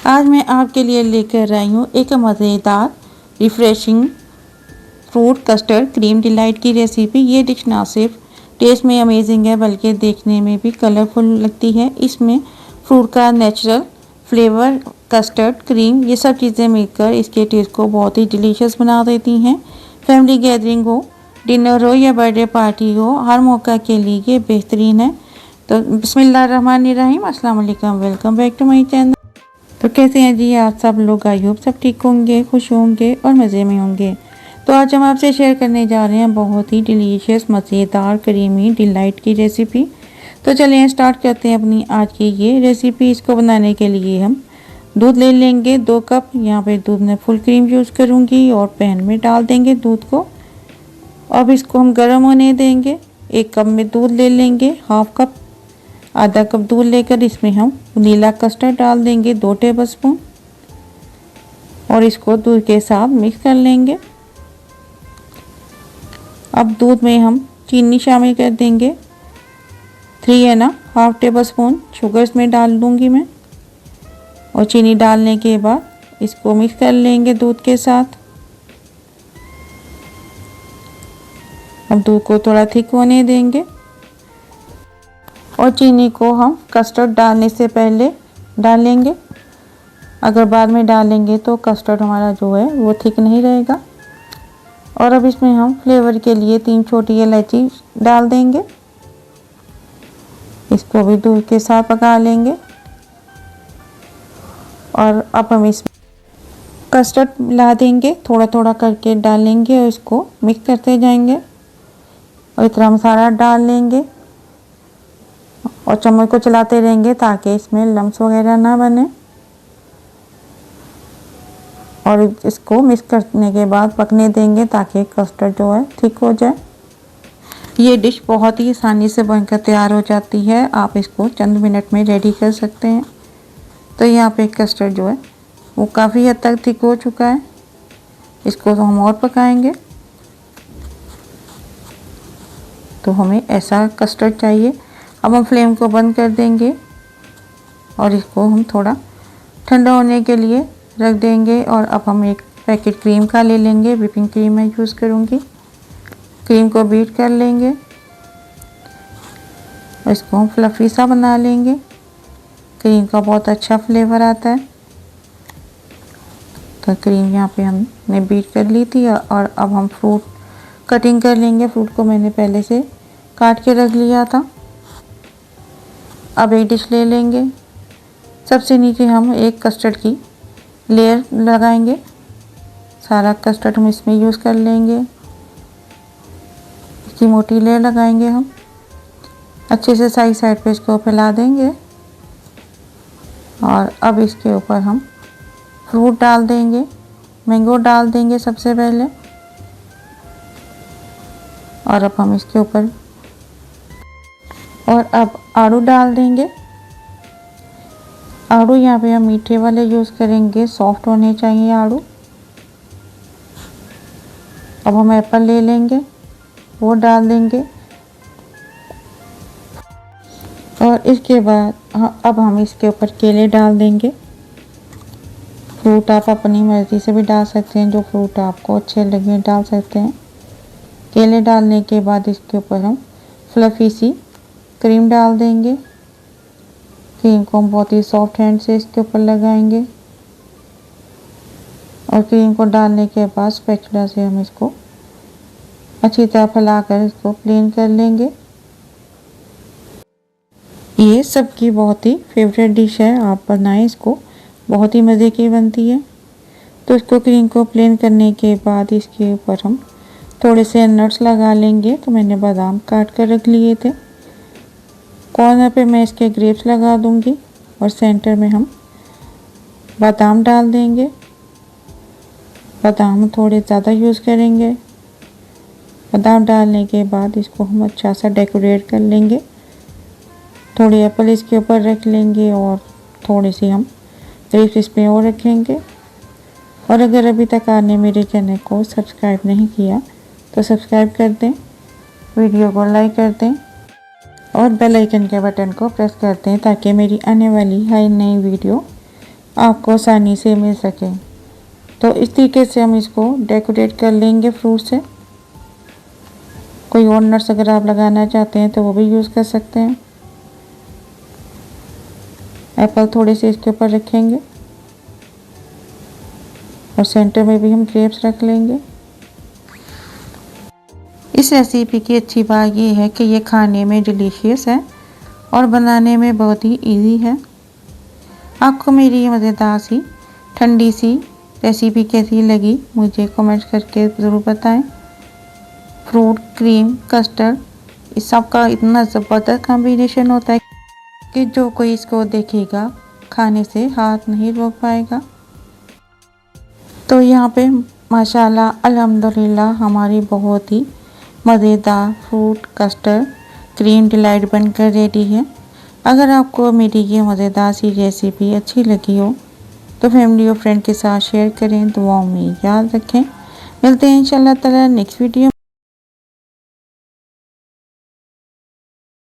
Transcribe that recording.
आज मैं आपके लिए लेकर आई हूँ एक मज़ेदार refreshing fruit custard cream delight की रेसिपी। ये डिश ना सिर्फ टेस्ट में अमेजिंग है बल्कि देखने में भी कलरफुल लगती है। इसमें फ्रूट का नेचुरल फ्लेवर, कस्टर्ड, क्रीम, ये सब चीज़ें मिलकर इसके टेस्ट को बहुत ही डिलीशियस बना देती हैं। फैमिली गैदरिंग हो, डिनर हो या बर्थडे पार्टी हो, हर मौका के लिए ये बेहतरीन है। तो बिस्मिल्लाहिर्रहमानिर्रहीम, अस्सलाम वालेकुम, welcome back to my channel. तो कैसे हैं जी आप सब लोग? आई होप सब ठीक होंगे, खुश होंगे और मज़े में होंगे। तो आज हम आपसे शेयर करने जा रहे हैं बहुत ही डिलीशियस, मज़ेदार, क्रीमी डिलाइट की रेसिपी। तो चलिए स्टार्ट करते हैं अपनी आज की ये रेसिपी। इसको बनाने के लिए हम दूध ले लेंगे 2 कप। यहाँ पे दूध में फुल क्रीम यूज़ करूँगी और पैन में डाल देंगे दूध को। अब इसको हम गर्म होने देंगे। 1 कप में दूध ले लेंगे, हाफ कप, आधा कप दूध लेकर इसमें हम वनीला कस्टर्ड डाल देंगे 2 टेबलस्पून और इसको दूध के साथ मिक्स कर लेंगे। अब दूध में हम चीनी शामिल कर देंगे, 3.5 टेबलस्पून शुगर इसमें डाल दूंगी मैं। और चीनी डालने के बाद इसको मिक्स कर लेंगे दूध के साथ। अब दूध को थोड़ा थिक होने देंगे और चीनी को हम कस्टर्ड डालने से पहले डालेंगे। अगर बाद में डालेंगे तो कस्टर्ड हमारा जो है वो थिक नहीं रहेगा। और अब इसमें हम फ्लेवर के लिए 3 छोटी इलायची डाल देंगे। इसको भी दूध के साथ पका लेंगे। और अब हम इसमें कस्टर्ड मिला देंगे, थोड़ा थोड़ा करके डालेंगे और इसको मिक्स करते जाएंगे। और इतना मसाला डाल लेंगे और चम्मच को चलाते रहेंगे ताकि इसमें लम्स वगैरह ना बने। और इसको मिक्स करने के बाद पकने देंगे ताकि कस्टर्ड जो है थिक हो जाए। ये डिश बहुत ही आसानी से बनकर तैयार हो जाती है। आप इसको चंद मिनट में रेडी कर सकते हैं। तो यहाँ पे कस्टर्ड जो है वो काफ़ी हद तक थिक हो चुका है। इसको तो हम और पकाएंगे। तो हमें ऐसा कस्टर्ड चाहिए। अब हम फ्लेम को बंद कर देंगे और इसको हम थोड़ा ठंडा होने के लिए रख देंगे। और अब हम एक पैकेट क्रीम का ले लेंगे, व्हिपिंग क्रीम मैं यूज़ करूँगी। क्रीम को बीट कर लेंगे और इसको हम फ्लफ़ी सा बना लेंगे। क्रीम का बहुत अच्छा फ्लेवर आता है। तो क्रीम यहाँ पे हमने बीट कर ली थी। और अब हम फ्रूट कटिंग कर लेंगे। फ्रूट को मैंने पहले से काट के रख लिया था। अब एक डिश ले लेंगे। सबसे नीचे हम एक कस्टर्ड की लेयर लगाएंगे। सारा कस्टर्ड हम इसमें यूज़ कर लेंगे। इसकी मोटी लेयर लगाएंगे हम। अच्छे से साइड पे इसको फैला देंगे। और अब इसके ऊपर हम फ्रूट डाल देंगे। मैंगो डाल देंगे सबसे पहले। और अब हम इसके ऊपर अब आड़ू डाल देंगे। आड़ू यहाँ पे हम मीठे वाले यूज़ करेंगे, सॉफ्ट होने चाहिए आड़ू। अब हम एप्पल ले लेंगे, वो डाल देंगे। और इसके बाद अब हम इसके ऊपर केले डाल देंगे। फ्रूट आप अपनी मर्ज़ी से भी डाल सकते हैं, जो फ्रूट आपको अच्छे लगे डाल सकते हैं। केले डालने के बाद इसके ऊपर हम फ्लफ़ी सी क्रीम डाल देंगे। क्रीम को हम बहुत ही सॉफ्ट हैंड से इसके ऊपर लगाएंगे। और क्रीम को डालने के बाद स्पैचुला से हम इसको अच्छी तरह फैलाकर इसको प्लेन कर लेंगे। ये सबकी बहुत ही फेवरेट डिश है, आप बनाएं इसको, बहुत ही मज़े की बनती है। तो इसको क्रीम को प्लेन करने के बाद इसके ऊपर हम थोड़े से नट्स लगा लेंगे। तो मैंने बादाम काट कर रख लिए थे। कॉर्नर पे मैं इसके ग्रेप्स लगा दूंगी और सेंटर में हम बादाम डाल देंगे। बादाम थोड़े ज़्यादा यूज़ करेंगे। बादाम डालने के बाद इसको हम अच्छा सा डेकोरेट कर लेंगे। थोड़े एप्पल इसके ऊपर रख लेंगे और थोड़ी सी हम ग्रेप्स इसमें और रखेंगे। और अगर अभी तक आपने मेरे चैनल को सब्सक्राइब नहीं किया तो सब्सक्राइब कर दें, वीडियो को लाइक कर दें और बेल आइकन के बटन को प्रेस कर दें ताकि मेरी आने वाली हर नई वीडियो आपको आसानी से मिल सके। तो इस तरीके से हम इसको डेकोरेट कर लेंगे फ्रूट से। कोई और नट्स अगर आप लगाना चाहते हैं तो वो भी यूज़ कर सकते हैं। एप्पल थोड़े से इसके ऊपर रखेंगे और सेंटर में भी हम ग्रेप्स रख लेंगे। इस रेसिपी की अच्छी बात ये है कि ये खाने में डिलीशियस है और बनाने में बहुत ही इजी है। आपको मेरी ये मज़ेदार सी ठंडी सी रेसिपी कैसी लगी मुझे कमेंट करके ज़रूर बताएं। फ्रूट, क्रीम, कस्टर्ड इस सब का इतना ज़बरदस्त कॉम्बिनेशन होता है कि जो कोई इसको देखेगा खाने से हाथ नहीं रोक पाएगा। तो यहाँ पे माशाल्लाह अल्हम्दुलिल्लाह हमारी बहुत ही मज़ेदार फ्रूट कस्टर्ड क्रीम डिलाइट बनकर रेडी है। अगर आपको मेरी ये मज़ेदार सी रेसिपी अच्छी लगी हो तो फैमिली और फ्रेंड के साथ शेयर करें। दुआओं में याद रखें। मिलते हैं इंशाल्लाह ताला नेक्स्ट वीडियो।